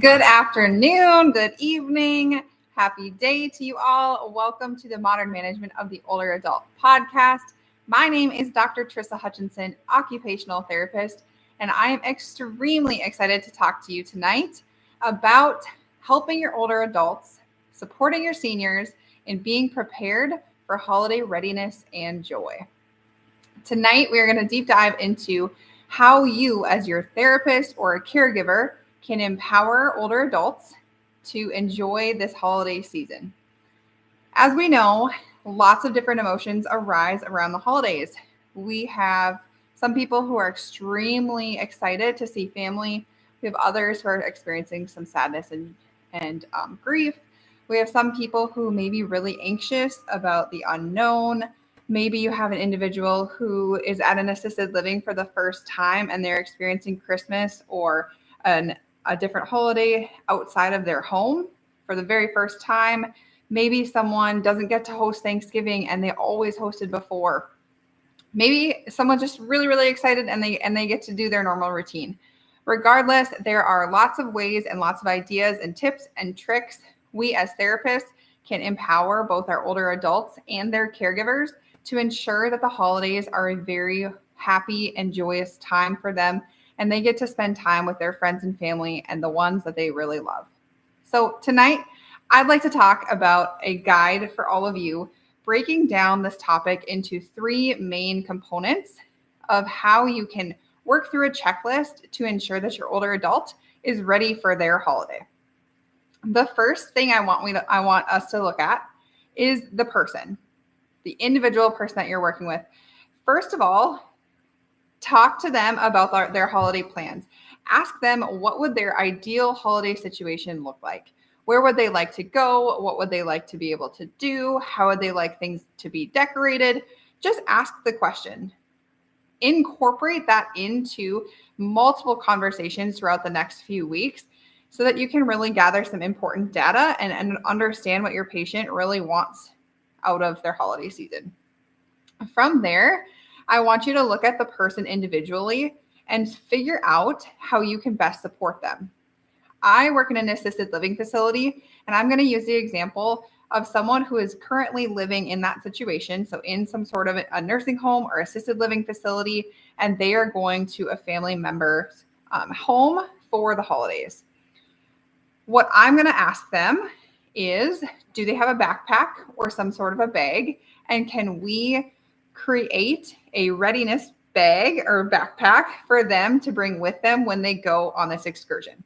Good afternoon, good evening, happy day to you all. Welcome to the Modern Management of the Older Adult podcast. My name is Dr. Trissa Hutchinson, occupational therapist, and I am extremely excited to talk to you tonight about helping your older adults, supporting your seniors, and being prepared for holiday readiness and joy. Tonight, we are going to deep dive into how you, as your therapist or a caregiver, can empower older adults to enjoy this holiday season. As we know, lots of different emotions arise around the holidays. We have some people who are extremely excited to see family. We have others who are experiencing some sadness and grief. We have some people who may be really anxious about the unknown. Maybe you have an individual who is at an assisted living for the first time and they're experiencing Christmas or a different holiday outside of their home for the very first time. Maybe someone doesn't get to host Thanksgiving and they always hosted before. Maybe someone's just really, really excited and they get to do their normal routine. Regardless, there are lots of ways and lots of ideas and tips and tricks we as therapists can empower both our older adults and their caregivers to ensure that the holidays are a very happy and joyous time for them, and they get to spend time with their friends and family and the ones that they really love. So tonight, I'd like to talk about a guide for all of you, breaking down this topic into three main components of how you can work through a checklist to ensure that your older adult is ready for their holiday. The first thing I want us to look at is the person, the individual person that you're working with. First of all, talk to them about their holiday plans. Ask them, what would their ideal holiday situation look like? Where would they like to go? What would they like to be able to do? How would they like things to be decorated? Just ask the question. Incorporate that into multiple conversations throughout the next few weeks so that you can really gather some important data and understand what your patient really wants out of their holiday season. From there, I want you to look at the person individually and figure out how you can best support them. I work in an assisted living facility, and I'm going to use the example of someone who is currently living in that situation. So in some sort of a nursing home or assisted living facility, and they are going to a family member's home for the holidays. What I'm going to ask them is, do they have a backpack or some sort of a bag? And can we create a readiness bag or backpack for them to bring with them when they go on this excursion?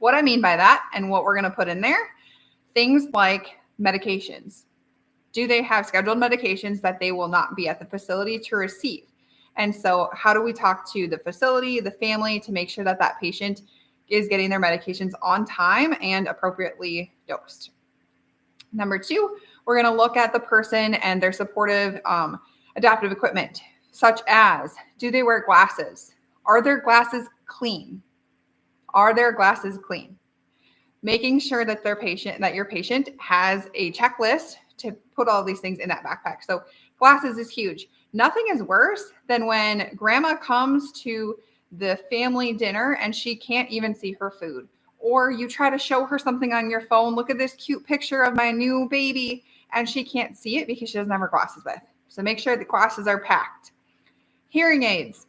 What I mean by that and what we're going to put in there, things like medications. Do they have scheduled medications that they will not be at the facility to receive? And so how do we talk to the facility, the family, to make sure that that patient is getting their medications on time and appropriately dosed? Number two, we're going to look at the person and their supportive adaptive equipment, such as, do they wear glasses? Are their glasses clean? Are their glasses clean? Making sure that your patient has a checklist to put all these things in that backpack. So glasses is huge. Nothing is worse than when grandma comes to the family dinner and she can't even see her food. Or you try to show her something on your phone. Look at this cute picture of my new baby. And she can't see it because she doesn't have her glasses with. So make sure the glasses are packed. Hearing aids.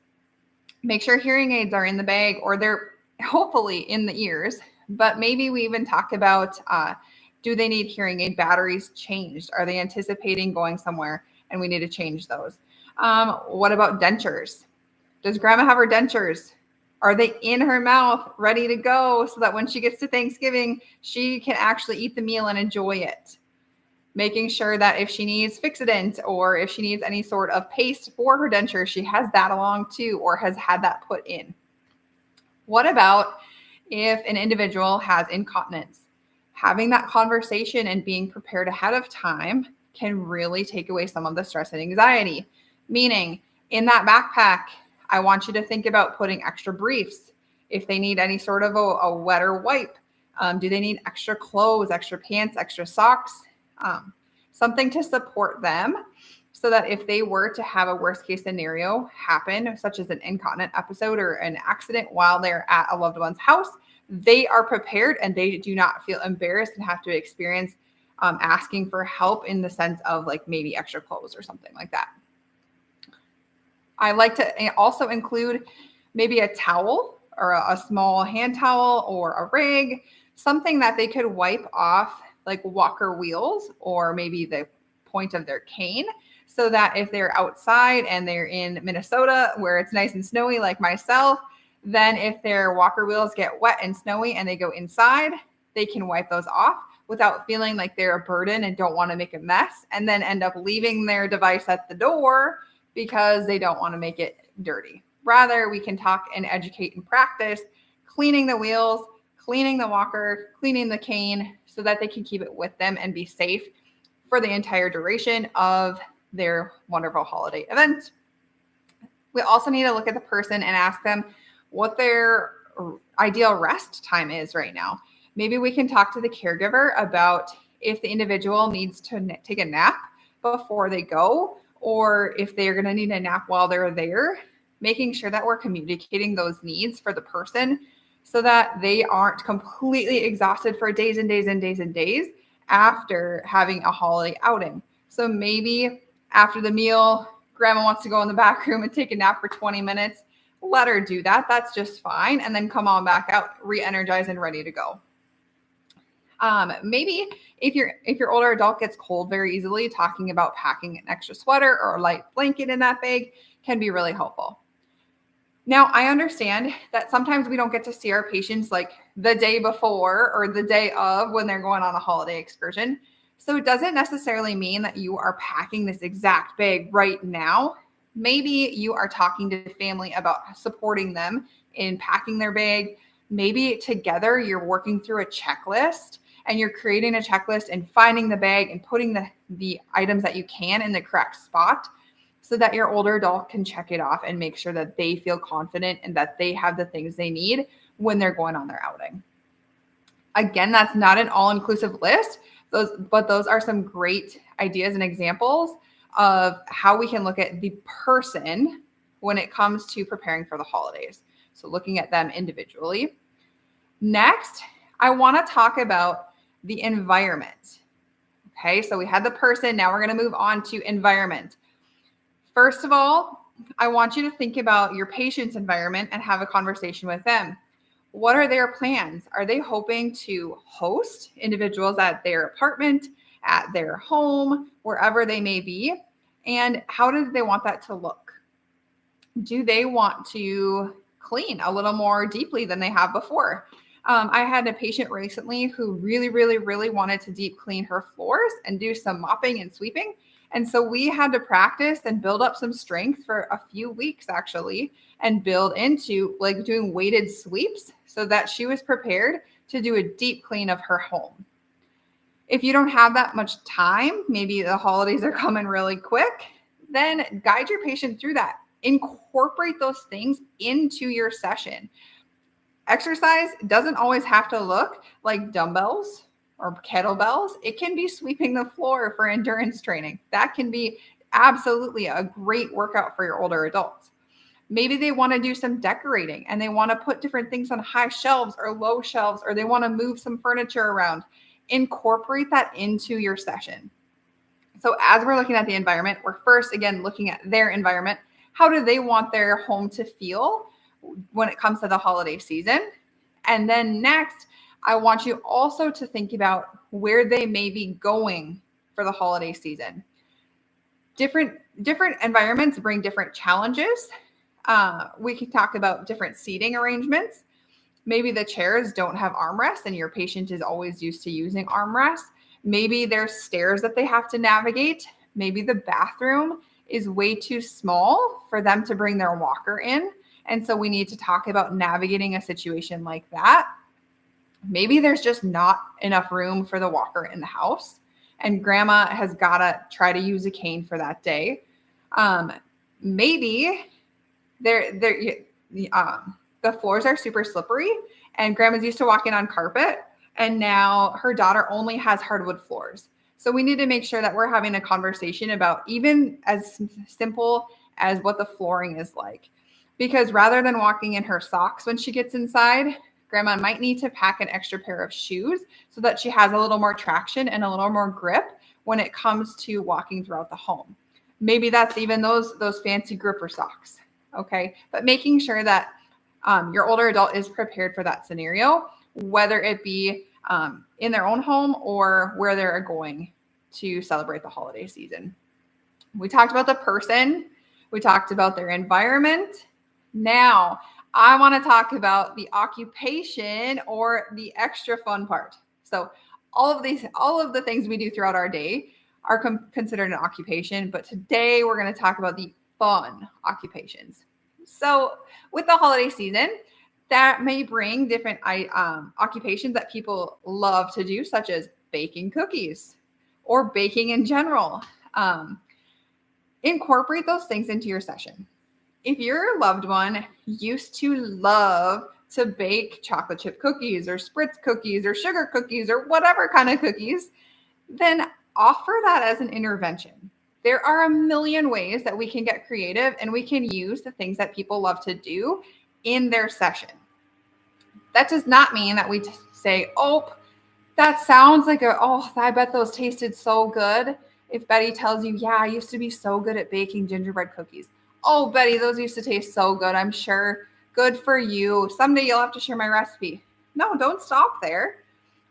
Make sure hearing aids are in the bag, or they're hopefully in the ears. But maybe we even talked about, do they need hearing aid batteries changed? Are they anticipating going somewhere and we need to change those? What about dentures? Does grandma have her dentures? Are they in her mouth ready to go so that when she gets to Thanksgiving, she can actually eat the meal and enjoy it? Making sure that if she needs Fixodent or if she needs any sort of paste for her denture, she has that along too, or has had that put in. What about if an individual has incontinence? Having that conversation and being prepared ahead of time can really take away some of the stress and anxiety. Meaning, in that backpack, I want you to think about putting extra briefs. If they need any sort of a wetter wipe, do they need extra clothes, extra pants, extra socks? Something to support them so that if they were to have a worst case scenario happen, such as an incontinent episode or an accident while they're at a loved one's house, they are prepared and they do not feel embarrassed and have to experience asking for help in the sense of like maybe extra clothes or something like that. I like to also include maybe a towel or a small hand towel or a rig, something that they could wipe off like walker wheels or maybe the point of their cane, so that if they're outside and they're in Minnesota where it's nice and snowy like myself, then if their walker wheels get wet and snowy and they go inside, they can wipe those off without feeling like they're a burden and don't want to make a mess and then end up leaving their device at the door because they don't want to make it dirty. Rather, we can talk and educate and practice cleaning the wheels, cleaning the walker, cleaning the cane so that they can keep it with them and be safe for the entire duration of their wonderful holiday event. We also need to look at the person and ask them what their ideal rest time is right now. Maybe we can talk to the caregiver about if the individual needs to take a nap before they go, or if they're going to need a nap while they're there, making sure that we're communicating those needs for the person so that they aren't completely exhausted for days and days and days and days after having a holiday outing. So maybe after the meal, grandma wants to go in the back room and take a nap for 20 minutes. Let her do that. That's just fine. And then come on back out, re-energized and ready to go. Maybe if your older adult gets cold very easily, talking about packing an extra sweater or a light blanket in that bag can be really helpful. Now, I understand that sometimes we don't get to see our patients like the day before or the day of when they're going on a holiday excursion. So it doesn't necessarily mean that you are packing this exact bag right now. Maybe you are talking to the family about supporting them in packing their bag. Maybe together you're working through a checklist and you're creating a checklist and finding the bag and putting the items that you can in the correct spot so that your older adult can check it off and make sure that they feel confident and that they have the things they need when they're going on their outing. Again, that's not an all-inclusive list, but those are some great ideas and examples of how we can look at the person when it comes to preparing for the holidays. So looking at them individually. Next, I want to talk about the environment. Okay, so we had the person. Now we're going to move on to environment. First of all, I want you to think about your patient's environment and have a conversation with them. What are their plans? Are they hoping to host individuals at their apartment, at their home, wherever they may be? And how do they want that to look? Do they want to clean a little more deeply than they have before? I had a patient recently who really, really, really wanted to deep clean her floors and do some mopping and sweeping. And so we had to practice and build up some strength for a few weeks actually, and build into like doing weighted sweeps so that she was prepared to do a deep clean of her home. If you don't have that much time, maybe the holidays are coming really quick, then guide your patient through that. Incorporate those things into your session. Exercise doesn't always have to look like dumbbells or kettlebells. It can be sweeping the floor for endurance training. That can be absolutely a great workout for your older adults. Maybe they want to do some decorating and they want to put different things on high shelves or low shelves, or they want to move some furniture around. Incorporate that into your session. So as we're looking at the environment, we're first, again, looking at their environment. How do they want their home to feel when it comes to the holiday season? And then next, I want you also to think about where they may be going for the holiday season. Different environments bring different challenges. We can talk about different seating arrangements. Maybe the chairs don't have armrests and your patient is always used to using armrests. Maybe there's stairs that they have to navigate. Maybe the bathroom is way too small for them to bring their walker in. And so we need to talk about navigating a situation like that. Maybe there's just not enough room for the walker in the house and grandma has got to try to use a cane for that day. Maybe the floors are super slippery and grandma's used to walking on carpet and now her daughter only has hardwood floors. So we need to make sure that we're having a conversation about even as simple as what the flooring is like. Because rather than walking in her socks when she gets inside, Grandma might need to pack an extra pair of shoes so that she has a little more traction and a little more grip when it comes to walking throughout the home. Maybe that's even those fancy gripper socks. Okay. But making sure that your older adult is prepared for that scenario, whether it be in their own home or where they're going to celebrate the holiday season. We talked about the person. We talked about their environment. Now, I want to talk about the occupation or the extra fun part. So all of the things we do throughout our day are considered an occupation, but today we're going to talk about the fun occupations. So with the holiday season, that may bring different occupations that people love to do, such as baking cookies or baking in general. Incorporate those things into your session. If your loved one used to love to bake chocolate chip cookies or spritz cookies or sugar cookies or whatever kind of cookies, then offer that as an intervention. There are a million ways that we can get creative and we can use the things that people love to do in their session. That does not mean that we say, oh, that sounds like I bet those tasted so good. If Betty tells you, yeah, I used to be so good at baking gingerbread cookies. Oh, Betty, those used to taste so good. I'm sure. Good for you. Someday you'll have to share my recipe. No, don't stop there.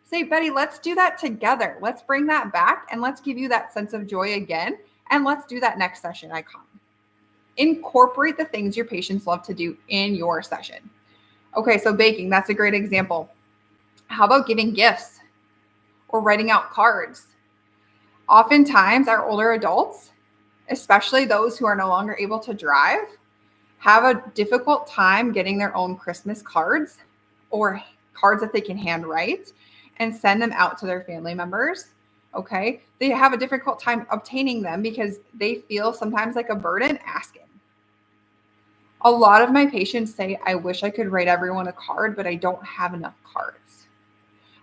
Say, Betty, let's do that together. Let's bring that back and let's give you that sense of joy again. And let's do that next session I come. Incorporate the things your patients love to do in your session. Okay, so baking, that's a great example. How about giving gifts or writing out cards? Oftentimes, our older adults, especially those who are no longer able to drive, have a difficult time getting their own Christmas cards or cards that they can handwrite and send them out to their family members. Okay. They have a difficult time obtaining them because they feel sometimes like a burden asking. A lot of my patients say, I wish I could write everyone a card, but I don't have enough cards.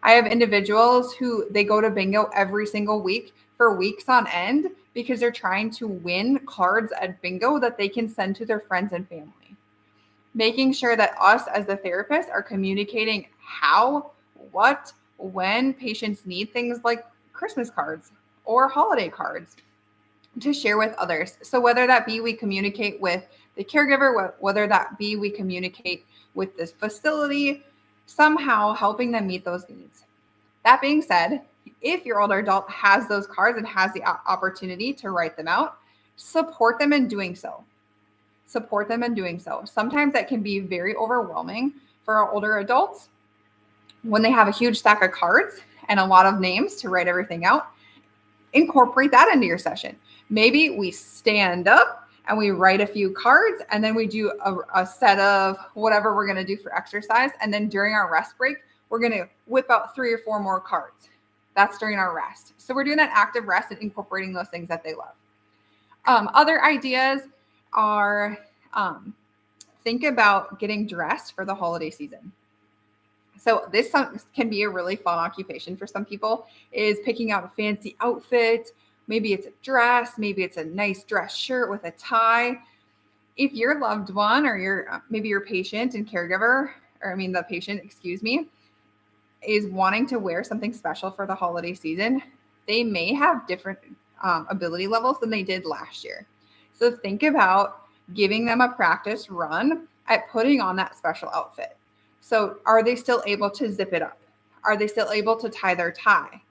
I have individuals who they go to bingo every single week for weeks on end because they're trying to win cards at bingo that they can send to their friends and family. Making sure that us as the therapists are communicating how, what, when patients need things like Christmas cards or holiday cards to share with others. So whether that be we communicate with the caregiver, whether that be we communicate with this facility, somehow helping them meet those needs. That being said, if your older adult has those cards and has the opportunity to write them out, support them in doing so. Support them in doing so. Sometimes that can be very overwhelming for our older adults when they have a huge stack of cards and a lot of names to write everything out. Incorporate that into your session. Maybe we stand up and we write a few cards and then we do a set of whatever we're going to do for exercise. And then during our rest break, we're going to whip out 3 or 4 more cards. That's during our rest. So we're doing that active rest and incorporating those things that they love. Other ideas are think about getting dressed for the holiday season. So this can be a really fun occupation for some people, is picking out a fancy outfit. Maybe it's a dress, maybe it's a nice dress shirt with a tie. If your loved one or maybe your patient and caregiver, the patient, is wanting to wear something special for the holiday season, they may have different ability levels than they did last year. So think about giving them a practice run at putting on that special outfit. So are they still able to zip it up? Are they still able to tie their tie?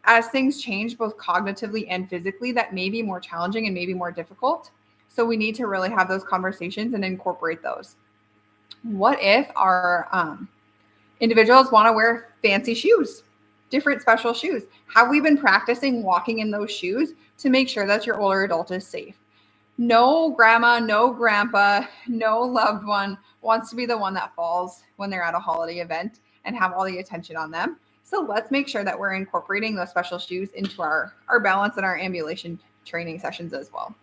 As things change, both cognitively and physically, that may be more challenging and maybe more difficult. So we need to really have those conversations and incorporate those. What if our individuals want to wear fancy shoes, different special shoes? Have we been practicing walking in those shoes to make sure that your older adult is safe? No grandma, no grandpa, no loved one wants to be the one that falls when they're at a holiday event and have all the attention on them. So let's make sure that we're incorporating those special shoes into our balance and our ambulation training sessions as well.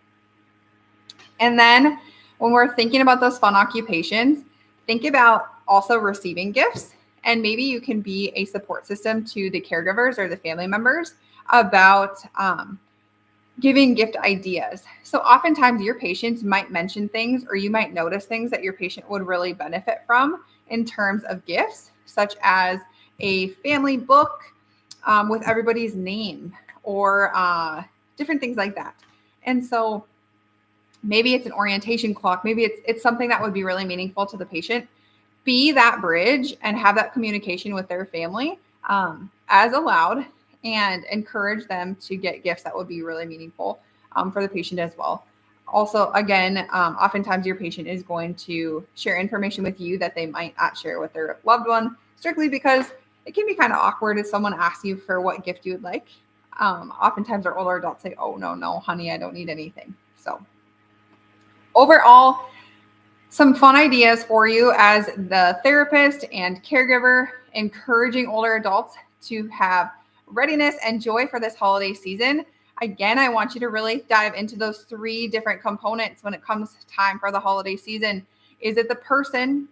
And then when we're thinking about those fun occupations, think about also receiving gifts. And maybe you can be a support system to the caregivers or the family members about giving gift ideas. So oftentimes your patients might mention things or you might notice things that your patient would really benefit from in terms of gifts, such as a family book with everybody's name or different things like that. And so maybe it's an orientation clock. Maybe it's something that would be really meaningful to the patient. Be that bridge and have that communication with their family as allowed, and encourage them to get gifts that would be really meaningful for the patient as well. Also, again, oftentimes your patient is going to share information with you that they might not share with their loved one, strictly because it can be kind of awkward if someone asks you for what gift you would like. Oftentimes our older adults say, oh, no, honey, I don't need anything. So overall, some fun ideas for you as the therapist and caregiver, encouraging older adults to have readiness and joy for this holiday season. Again, I want you to really dive into those 3 different components when it comes time for the holiday season. Is it the person?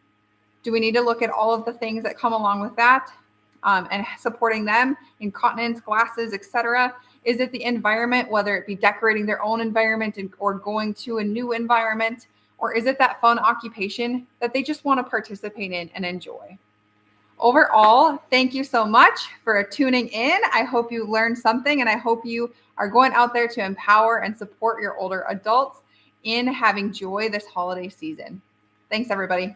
Do we need to look at all of the things that come along with that and supporting them, incontinence, glasses, etc.? Is it the environment, whether it be decorating their own environment or going to a new environment? Or is it that fun occupation that they just want to participate in and enjoy? Overall, thank you so much for tuning in. I hope you learned something, and I hope you are going out there to empower and support your older adults in having joy this holiday season. Thanks, everybody.